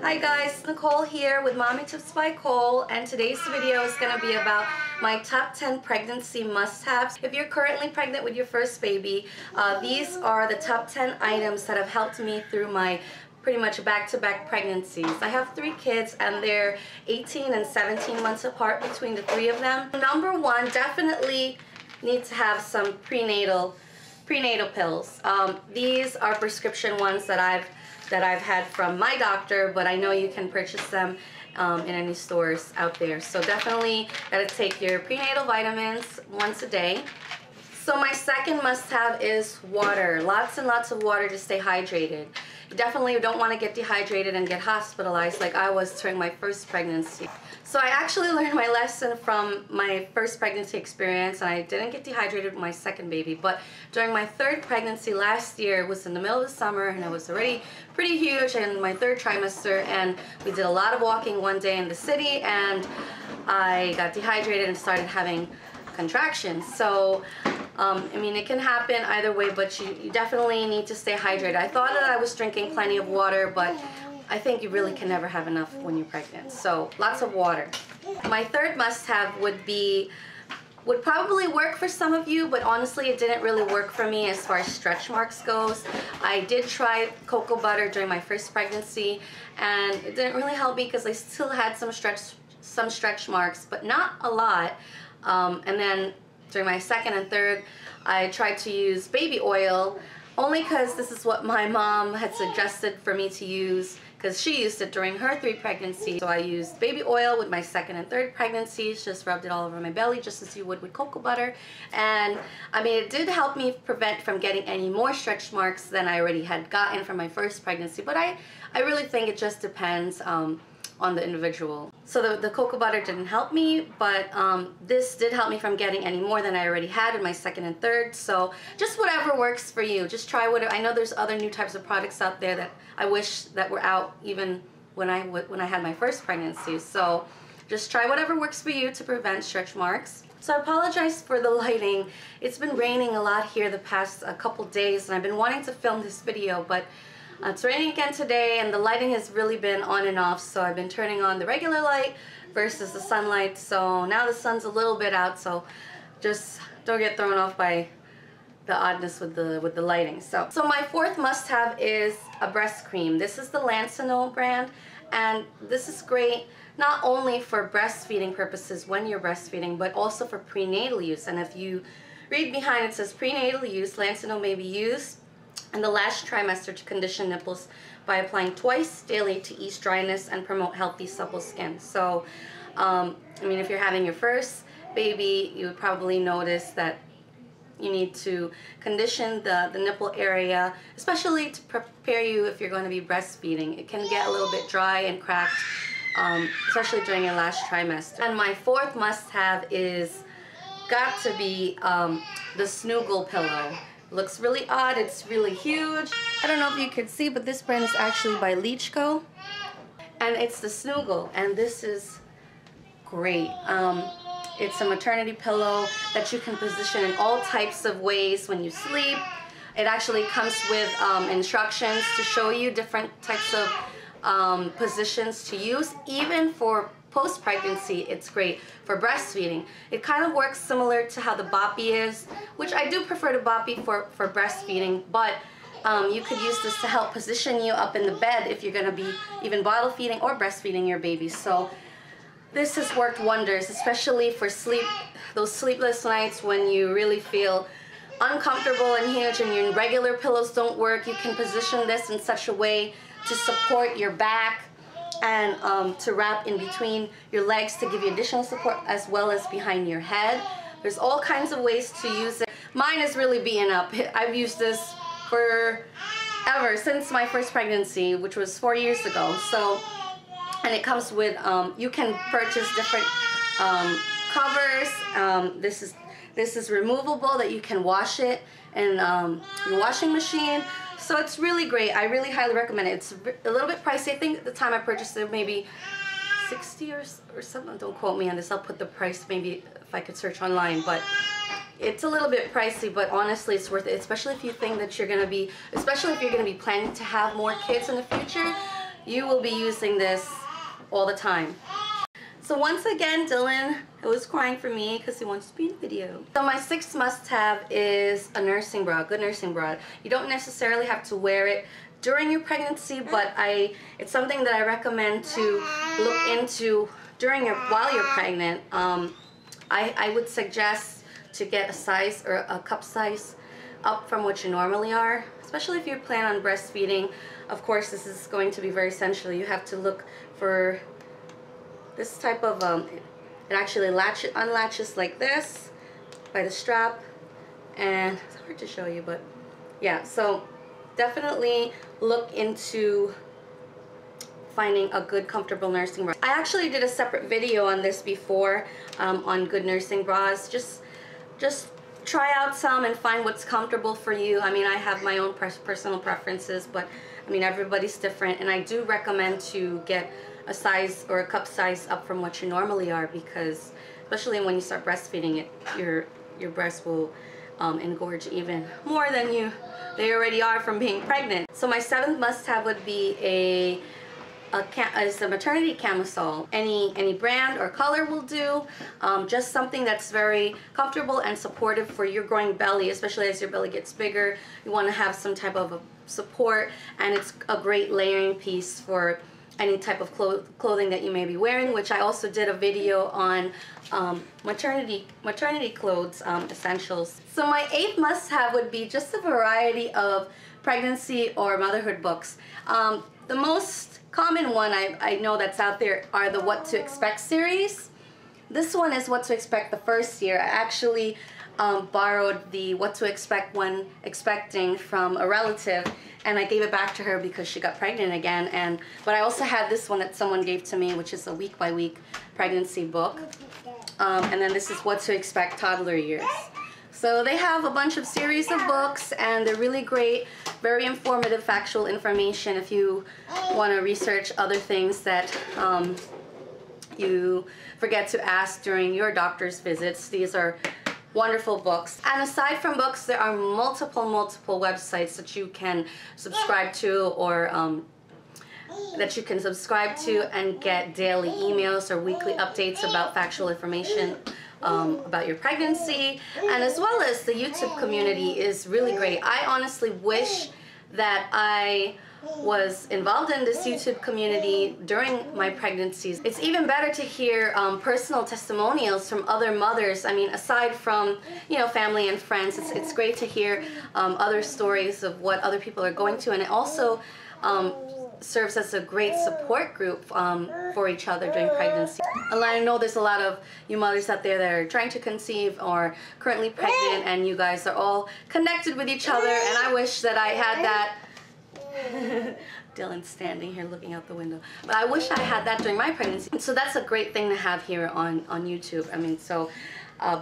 Hi guys, Nicole here with Mommy Tips by Cole, and today's video is going to be about my top 10 pregnancy must-haves. If you're currently pregnant with your first baby, these are the top 10 items that have helped me through my pretty much back-to-back pregnancies. I have 3 kids and they're 18 and 17 months apart between the 3 of them. Number 1, definitely need to have some prenatal pills. These are prescription ones that I've had from my doctor, but I know you can purchase them in any stores out there. So definitely gotta take your prenatal vitamins once a day. So my second must-have is water. Lots and lots of water to stay hydrated. You definitely don't want to get dehydrated and get hospitalized like I was during my first pregnancy. So I actually learned my lesson from my first pregnancy experience, and I didn't get dehydrated with my second baby. But during my third pregnancy last year, it was in the middle of the summer and I was already pretty huge in my 3rd trimester, and we did a lot of walking one day in the city and I got dehydrated and started having contractions. So I mean, it can happen either way, but you definitely need to stay hydrated. I thought that I was drinking plenty of water, but I think you really can never have enough when you're pregnant. So lots of water. My third must-have would probably work for some of you, but honestly it didn't really work for me as far as stretch marks goes. I did try cocoa butter during my first pregnancy and it didn't really help me because I still had some stretch marks, but not a lot. And then during my second and third, I tried to use baby oil only because this is what my mom had suggested for me to use because she used it during her 3 pregnancies. So I used baby oil with my second and third pregnancies, just rubbed it all over my belly just as you would with cocoa butter. And I mean, it did help me prevent from getting any more stretch marks than I already had gotten from my first pregnancy. But I really think it just depends on the individual. So the cocoa butter didn't help me, but this did help me from getting any more than I already had in my second and third. So just whatever works for you. Just try whatever. I know there's other new types of products out there that I wish that were out even when I had my first pregnancy. So just try whatever works for you to prevent stretch marks. So I apologize for the lighting. It's been raining a lot here the past couple days, and I've been wanting to film this video, but it's raining again today and the lighting has really been on and off, so I've been turning on the regular light versus the sunlight. So now the sun's a little bit out, so just don't get thrown off by the oddness with the lighting. So my 4th must-have is a breast cream. This is the Lancinol brand, and this is great not only for breastfeeding purposes when you're breastfeeding, but also for prenatal use. And if you read behind, it says prenatal use, Lancinol may be used in the last trimester to condition nipples by applying twice daily to ease dryness and promote healthy supple skin. So I mean, if you're having your first baby, you would probably notice that you need to condition the nipple area, especially to prepare you if you're going to be breastfeeding. It can get a little bit dry and cracked, especially during your last trimester. And my 4th must-have is got to be the Snuggle pillow. Looks really odd, it's really huge. I don't know if you can see, but this brand is actually by Leachco, and it's the Snuggle, and this is great. It's a maternity pillow that you can position in all types of ways when you sleep. It actually comes with instructions to show you different types of positions to use. Even for post-pregnancy, it's great for breastfeeding. It kind of works similar to how the Boppy is, which I do prefer the Boppy for breastfeeding, but you could use this to help position you up in the bed if you're going to be even bottle feeding or breastfeeding your baby. So this has worked wonders, especially for those sleepless nights when you really feel uncomfortable and huge and your regular pillows don't work. You can position this in such a way to support your back and to wrap in between your legs to give you additional support, as well as behind your head. There's all kinds of ways to use it. Mine is really beaten up. I've used this forever, since my first pregnancy, which was 4 years ago. So, and it comes with, you can purchase different covers. This is removable, that you can wash it in your washing machine. So it's really great. I really highly recommend it. It's a little bit pricey. I think at the time I purchased it, maybe $60 or something. Don't quote me on this. I'll put the price maybe if I could search online. But it's a little bit pricey, but honestly it's worth it, especially if you think that you're going to be, especially if you're going to be planning to have more kids in the future. you will be using this all the time. So once again, Dylan was crying for me because he wants to be in the video. So my 6th must-have is a nursing bra, good nursing bra. You don't necessarily have to wear it during your pregnancy, but it's something that I recommend to look into while you're pregnant. I would suggest to get a size or a cup size up from what you normally are, especially if you plan on breastfeeding. Of course, this is going to be very essential. You have to look for this type of, it actually unlatches like this by the strap, and it's hard to show you, but yeah, so definitely look into finding a good comfortable nursing bra. I actually did a separate video on this before, on good nursing bras. Just try out some and find what's comfortable for you. I mean, I have my own personal preferences, but I mean, everybody's different, and I do recommend to get a size or a cup size up from what you normally are, because especially when you start breastfeeding it, your breasts will engorge even more than they already are from being pregnant. So my 7th must-have would be a maternity camisole. Any brand or color will do. Just something that's very comfortable and supportive for your growing belly, especially as your belly gets bigger. You want to have some type of support, and it's a great layering piece for any type of clothing that you may be wearing, which I also did a video on maternity clothes essentials. So my 8th must-have would be just a variety of pregnancy or motherhood books. The most common one I know that's out there are the What to Expect series. This one is What to Expect the first year. I actually borrowed the What to Expect when expecting from a relative, and I gave it back to her because she got pregnant again. But I also had this one that someone gave to me, which is a week-by-week pregnancy book. And then this is What to Expect toddler years. So they have a bunch of series of books, and they're really great, very informative, factual information if you want to research other things that you forget to ask during your doctor's visits. These are wonderful books. And aside from books, there are multiple websites that you can subscribe to, or and get daily emails or weekly updates about factual information about your pregnancy. And as well as the YouTube community is really great. I honestly wish that I was involved in this YouTube community during my pregnancies. It's even better to hear personal testimonials from other mothers. I mean, aside from, you know, family and friends, it's great to hear other stories of what other people are going to, and it also serves as a great support group for each other during pregnancy. And I know there's a lot of you mothers out there that are trying to conceive or currently pregnant, and you guys are all connected with each other, and I wish that I had that. Dylan's standing here looking out the window. But I wish I had that during my pregnancy. So that's a great thing to have here on YouTube. I mean, so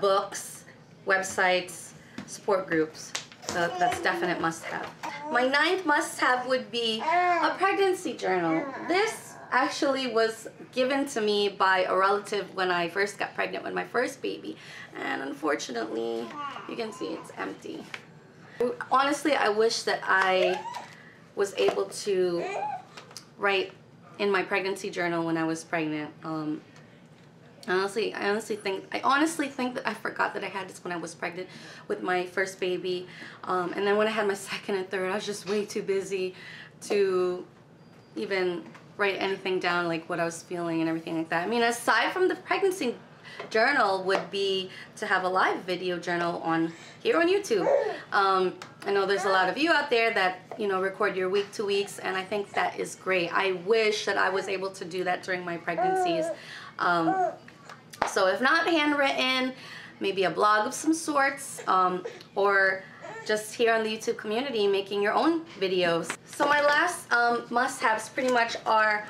books, websites, support groups. So that's definite must-have. My 9th must-have would be a pregnancy journal. This actually was given to me by a relative when I first got pregnant with my first baby. And unfortunately, you can see it's empty. Honestly, I wish that I was able to write in my pregnancy journal when I was pregnant. I honestly think that I forgot that I had this when I was pregnant with my first baby, and then when I had my 2nd and 3rd, I was just way too busy to even write anything down, like what I was feeling and everything like that. I mean, aside from the pregnancy journal would be to have a live video journal here on YouTube. I know there's a lot of you out there that, you know, record your week to weeks, and I think that is great. I wish that I was able to do that during my pregnancies. So if not handwritten, maybe a blog of some sorts, or just here on the YouTube community making your own videos. So my last must-haves pretty much are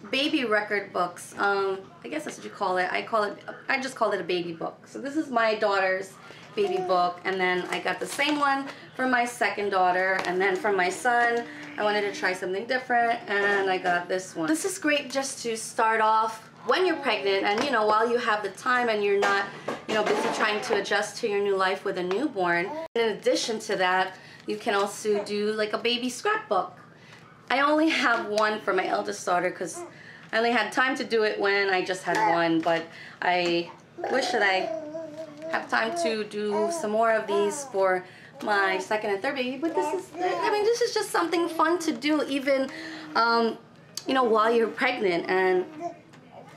baby record books. I guess that's what you call it. I just called it a baby book. So this is my daughter's baby book, and then I got the same one for my 2nd daughter, and then for my son I wanted to try something different, and I got this one. This is great just to start off when you're pregnant, and you know, while you have the time and you're not, you know, busy trying to adjust to your new life with a newborn. In addition to that, you can also do like a baby scrapbook. I only have one for my eldest daughter because I only had time to do it when I just had one, but I wish that I have time to do some more of these for my second and third baby. But this is, I mean, this is just something fun to do, even, you know, while you're pregnant. And,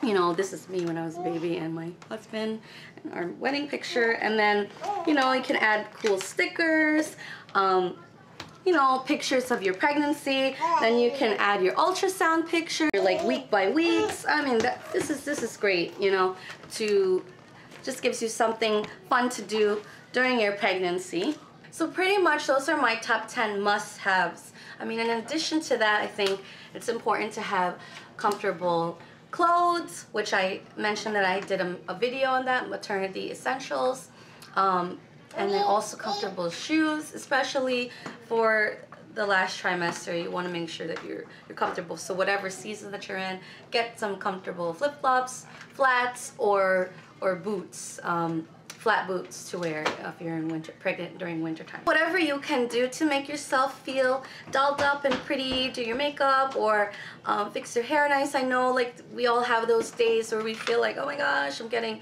you know, this is me when I was a baby and my husband and our wedding picture. And then, you know, you can add cool stickers, you know, pictures of your pregnancy. Then you can add your ultrasound picture, like week by weeks. I mean, this is great, you know, to just gives you something fun to do during your pregnancy. So pretty much those are my top 10 must-haves. I mean, in addition to that, I think it's important to have comfortable clothes, which I mentioned that I did a video on that, maternity essentials. And then also comfortable shoes, especially for the last trimester. You want to make sure that you're comfortable. So whatever season that you're in, get some comfortable flip-flops, flats, or boots, flat boots to wear if you're in pregnant during winter time. Whatever you can do to make yourself feel dolled up and pretty, do your makeup or fix your hair nice. I know, like, we all have those days where we feel like, oh my gosh, I'm getting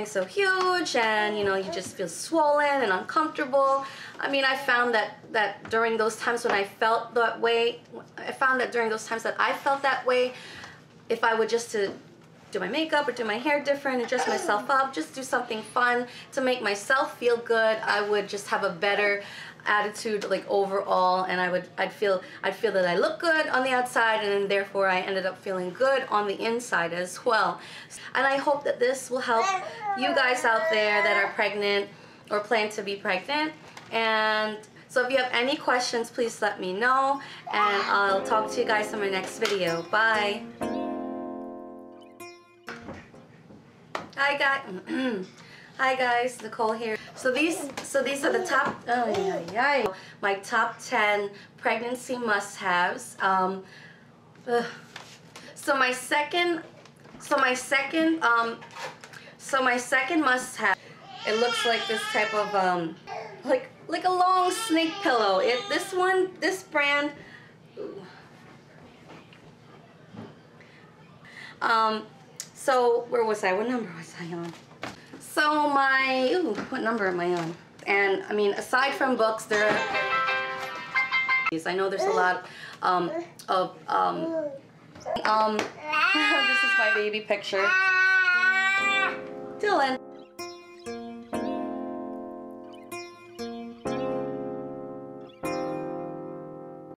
so huge, and you know, you just feel swollen and uncomfortable. I mean, I found that during those times when I felt that way, if I would just to do my makeup or do my hair different and dress myself up, just do something fun to make myself feel good, I would just have a better attitude, like, overall, and I'd feel that I look good on the outside, and then therefore I ended up feeling good on the inside as well. And I hope that this will help you guys out there that are pregnant or plan to be pregnant. And so if you have any questions, please let me know, and I'll talk to you guys in my next video. Bye. Hi guys, Nicole here. So these are the top, my top 10 pregnancy must-haves. So my second must-have, it looks like this type of like a long snake pillow. This brand. So where was I? What number was I on? So what number am I on? And I mean, aside from books, I know there's a lot this is my baby picture. Dylan.